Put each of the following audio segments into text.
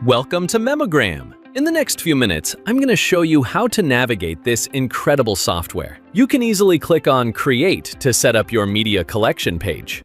Welcome to Memogram. In the next few minutes, I'm going to show you how to navigate this incredible software. You can easily click on Create to set up your media collection page.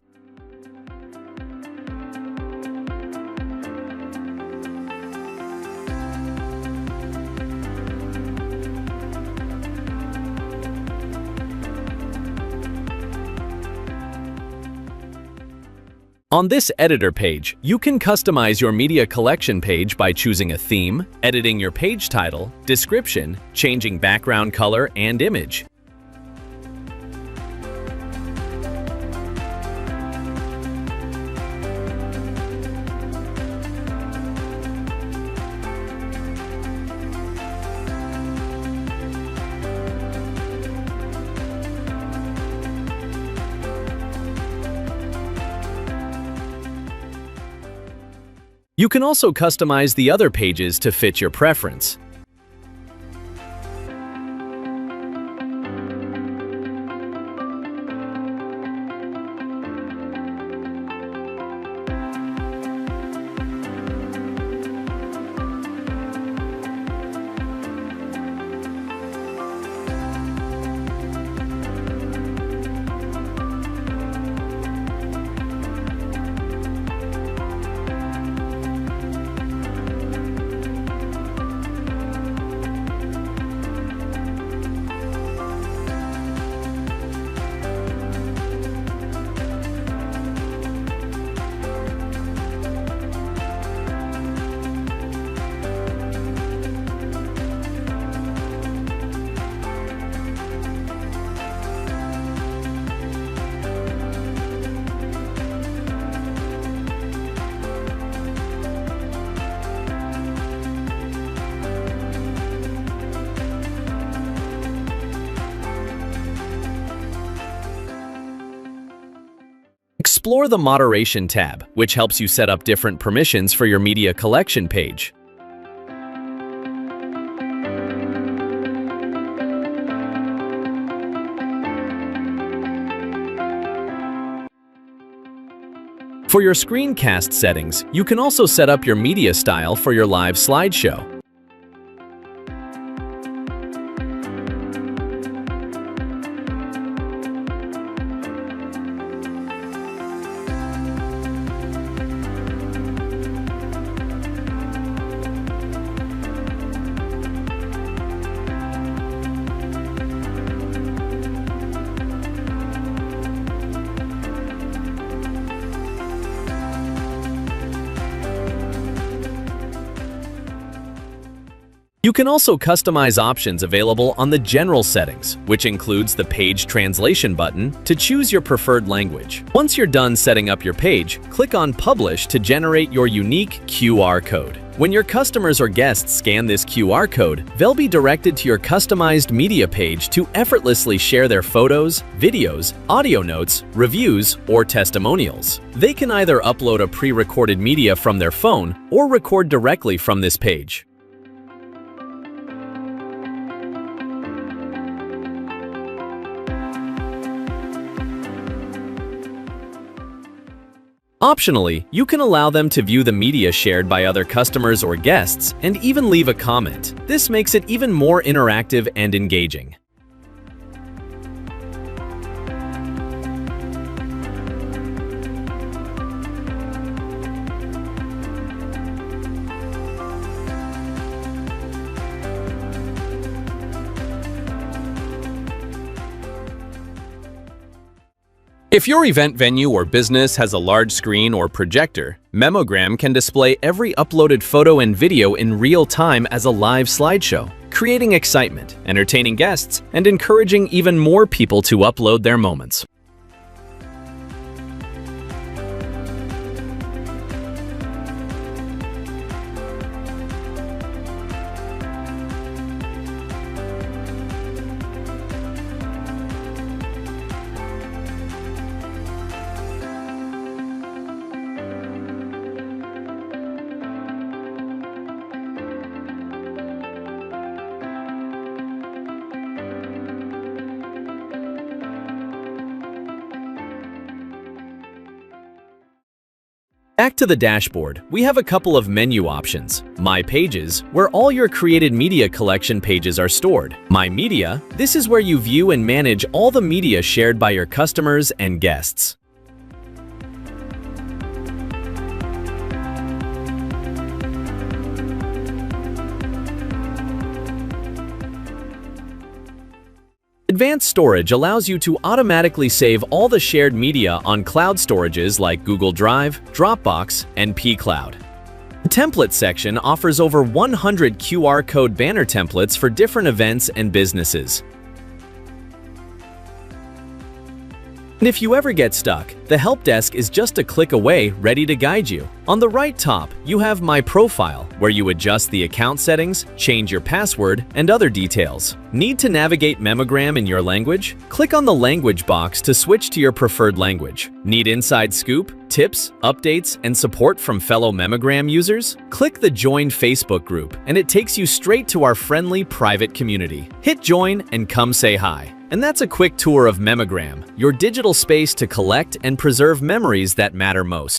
On this editor page, you can customize your media collection page by choosing a theme, editing your page title, description, changing background color and image. You can also customize the other pages to fit your preference. Explore the Moderation tab, which helps you set up different permissions for your media collection page. For your screencast settings, you can also set up your media style for your live slideshow. You can also customize options available on the General settings, which includes the Page Translation button to choose your preferred language. Once you're done setting up your page, click on Publish to generate your unique QR code. When your customers or guests scan this QR code, they'll be directed to your customized media page to effortlessly share their photos, videos, audio notes, reviews, or testimonials. They can either upload a pre-recorded media from their phone or record directly from this page. Optionally, you can allow them to view the media shared by other customers or guests and even leave a comment. This makes it even more interactive and engaging. If your event venue or business has a large screen or projector, Memogram can display every uploaded photo and video in real time as a live slideshow, creating excitement, entertaining guests, and encouraging even more people to upload their moments. Back to the dashboard, we have a couple of menu options. My Pages, where all your created media collection pages are stored. My Media, this is where you view and manage all the media shared by your customers and guests. Advanced storage allows you to automatically save all the shared media on cloud storages like Google Drive, Dropbox, and pCloud. The Template section offers over 100 QR code banner templates for different events and businesses. And if you ever get stuck, the help desk is just a click away, ready to guide you. On the right top, you have My Profile, where you adjust the account settings, change your password, and other details. Need to navigate Memogram in your language? Click on the language box to switch to your preferred language. Need inside scoop, tips, updates, and support from fellow Memogram users? Click the Join Facebook group, and it takes you straight to our friendly private community. Hit join and come say hi. And that's a quick tour of Memogram, your digital space to collect and preserve memories that matter most.